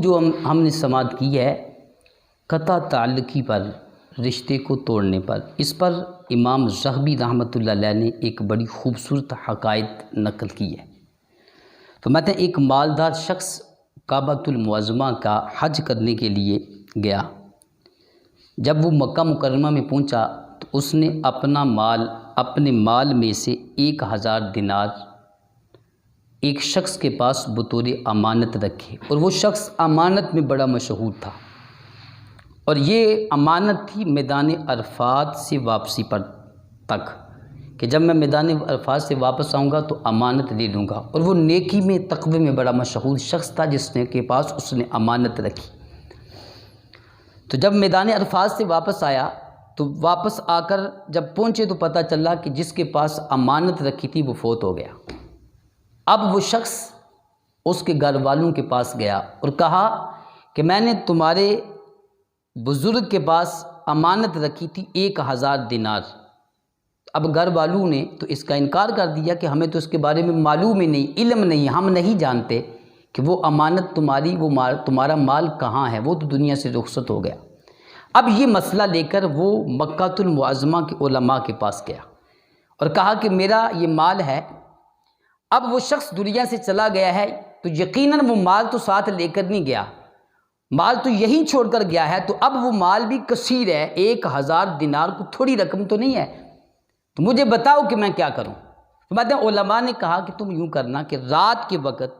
جو ہم نے سماعت کی ہے قطع تعلقی پر، رشتے کو توڑنے پر، اس پر امام ذہبی رحمۃ اللہ علیہ نے ایک بڑی خوبصورت حقائق نقل کی ہے۔ فرماتے ہیں ایک مالدار شخص کعبۃ المعظمہ کا حج کرنے کے لیے گیا۔ جب وہ مکہ مکرمہ میں پہنچا تو اس نے اپنے مال میں سے 1000 دینار ایک شخص کے پاس بطور امانت رکھے، اور وہ شخص امانت میں بڑا مشہور تھا، اور یہ امانت تھی میدان عرفات سے واپسی پر تک، کہ جب میں میدان عرفات سے واپس آؤں گا تو امانت لے لوں گا۔ اور وہ نیکی میں تقوی میں بڑا مشہور شخص تھا جس نے کے پاس اس نے امانت رکھی۔ تو جب میدان عرفات سے واپس آیا تو واپس آ کر جب پہنچے تو پتہ چلا کہ جس کے پاس امانت رکھی تھی وہ فوت ہو گیا۔ اب وہ شخص اس کے گھر والوں کے پاس گیا اور کہا کہ میں نے تمہارے بزرگ کے پاس امانت رکھی تھی 1000 دینار۔ اب گھر والوں نے تو اس کا انکار کر دیا کہ ہمیں تو اس کے بارے میں معلوم ہی نہیں، علم نہیں، ہم نہیں جانتے کہ وہ امانت تمہارا مال کہاں ہے، وہ تو دنیا سے رخصت ہو گیا۔ اب یہ مسئلہ لے کر وہ مکہ المعظمہ کے علماء کے پاس گیا اور کہا کہ میرا یہ مال ہے، اب وہ شخص دنیا سے چلا گیا ہے تو یقیناً وہ مال تو ساتھ لے کر نہیں گیا، مال تو یہیں چھوڑ کر گیا ہے، تو اب وہ مال بھی کثیر ہے، 1000 دینار کو تھوڑی رقم تو نہیں ہے، تو مجھے بتاؤ کہ میں کیا کروں۔ فرماتے ہیں علماء نے کہا کہ تم یوں کرنا کہ رات کے وقت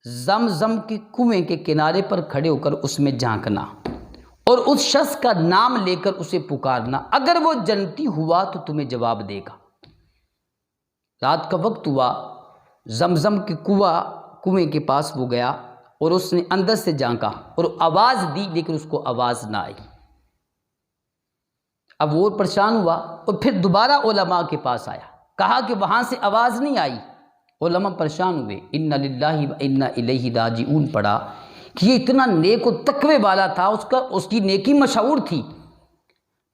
زمزم کے کنویں کے کنارے پر کھڑے ہو کر اس میں جھانکنا اور اس شخص کا نام لے کر اسے پکارنا، اگر وہ جنتی ہوا تو تمہیں جواب دے گا۔ رات کا وقت ہوا، زمزم کے کنویں کے پاس وہ گیا اور اس نے اندر سے جھانکا اور آواز دی، لیکن اس کو آواز نہ آئی۔ اب وہ پریشان ہوا اور پھر دوبارہ علماء کے پاس آیا، کہا کہ وہاں سے آواز نہیں آئی۔ علماء پریشان ہوئے، انا للہ و انا الیہ راجعون پڑھا کہ یہ اتنا نیک و تقوی والا تھا، اس کی نیکی مشہور تھی۔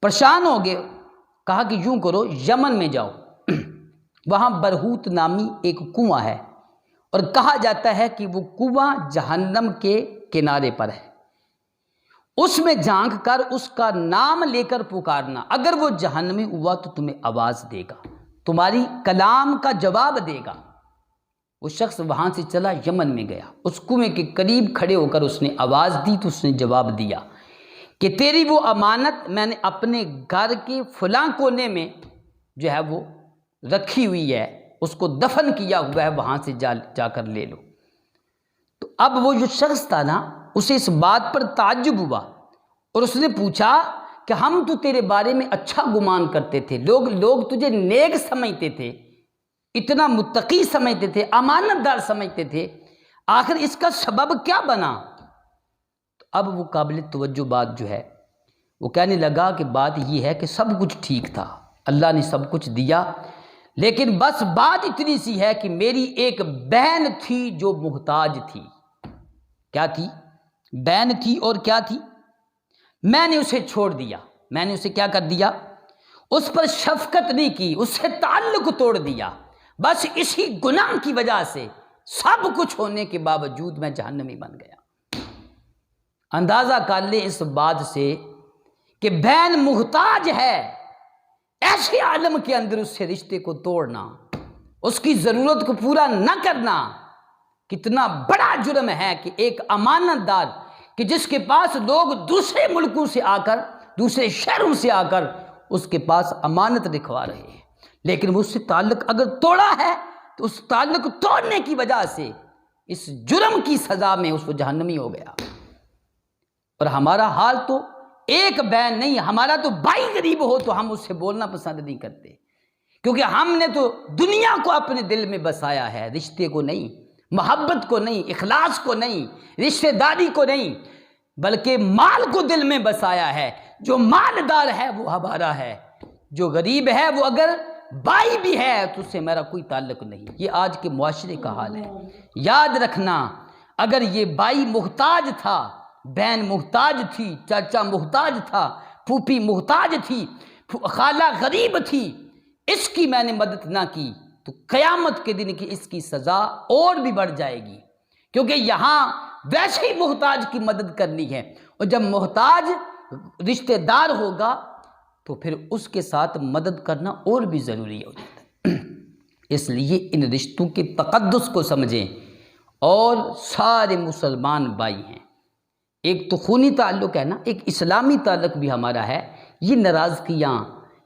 پریشان ہو گئے، کہا کہ یوں کرو یمن میں جاؤ، وہاں برہوت نامی ایک کنواں ہے، اور کہا جاتا ہے کہ وہ کنواں جہنم کے کنارے پر ہے، اس میں جھانک کر اس کا نام لے کر پکارنا، اگر وہ جہنمی ہوا تو تمہیں آواز دے گا، تمہاری کلام کا جواب دے گا۔ وہ شخص وہاں سے چلا، یمن میں گیا، اس کنویں کے قریب کھڑے ہو کر اس نے آواز دی تو اس نے جواب دیا کہ تیری وہ امانت میں نے اپنے گھر کے فلاں کونے میں جو ہے وہ رکھی ہوئی ہے، اس کو دفن کیا ہوا ہے، وہاں سے جا کر لے لو۔ تو اب وہ جو شخص تھا نا، اسے اس بات پر تعجب ہوا اور اس نے پوچھا کہ ہم تو تیرے بارے میں اچھا گمان کرتے تھے، لوگ تجھے نیک سمجھتے تھے، اتنا متقی سمجھتے تھے، امانت دار سمجھتے تھے، آخر اس کا سبب کیا بنا؟ تو اب وہ قابل توجہ بات جو ہے وہ کہنے لگا کہ بات یہ ہے کہ سب کچھ ٹھیک تھا، اللہ نے سب کچھ دیا، لیکن بس بات اتنی سی ہے کہ میری ایک بہن تھی جو محتاج تھی۔ کیا تھی؟ بہن تھی، اور کیا تھی؟ میں نے اسے چھوڑ دیا، میں نے اسے کیا کر دیا؟ اس پر شفقت نہیں کی، اس سے تعلق توڑ دیا، بس اسی گناہ کی وجہ سے سب کچھ ہونے کے باوجود میں جہنمی بن گیا۔ اندازہ کر لیں اس بات سے کہ بہن محتاج ہے، ایسے عالم کے اندر اس سے رشتے کو توڑنا، اس کی ضرورت کو پورا نہ کرنا کتنا بڑا جرم ہے کہ ایک امانت دار کہ جس کے پاس لوگ دوسرے ملکوں سے آ کر، دوسرے شہروں سے آ کر اس کے پاس امانت رکھوا رہے ہیں، لیکن وہ اس سے تعلق اگر توڑا ہے تو اس تعلق توڑنے کی وجہ سے اس جرم کی سزا میں اس کو جہنمی ہو گیا۔ اور ہمارا حال تو ایک بہن نہیں، ہمارا تو بھائی غریب ہو تو ہم اس سے بولنا پسند نہیں کرتے، کیونکہ ہم نے تو دنیا کو اپنے دل میں بسایا ہے، رشتے کو نہیں، محبت کو نہیں، اخلاص کو نہیں، رشتہ داری کو نہیں، بلکہ مال کو دل میں بسایا ہے۔ جو مالدار ہے وہ ہمارا ہے، جو غریب ہے وہ اگر بھائی بھی ہے تو اس سے میرا کوئی تعلق نہیں۔ یہ آج کے معاشرے کا حال ہے۔ یاد رکھنا، اگر یہ بھائی محتاج تھا، بہن محتاج تھی، چاچا محتاج تھا، پھوپھی محتاج تھی، خالہ غریب تھی، اس کی میں نے مدد نہ کی تو قیامت کے دن کی اس کی سزا اور بھی بڑھ جائے گی، کیونکہ یہاں ویسے ہی محتاج کی مدد کرنی ہے، اور جب محتاج رشتہ دار ہوگا تو پھر اس کے ساتھ مدد کرنا اور بھی ضروری ہو جاتا ہے۔ اس لیے ان رشتوں کے تقدس کو سمجھیں، اور سارے مسلمان بھائی ہیں، ایک تو خونی تعلق ہے نا، ایک اسلامی تعلق بھی ہمارا ہے، یہ ناراضگیاں،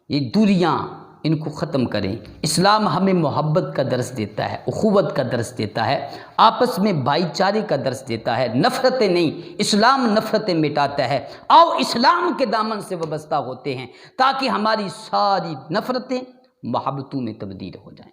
یہ دوریاں، ان کو ختم کریں۔ اسلام ہمیں محبت کا درس دیتا ہے، اخوت کا درس دیتا ہے، آپس میں بھائی چارے کا درس دیتا ہے، نفرتیں نہیں، اسلام نفرتیں مٹاتا ہے۔ آؤ اسلام کے دامن سے وابستہ ہوتے ہیں تاکہ ہماری ساری نفرتیں محبتوں میں تبدیل ہو جائیں۔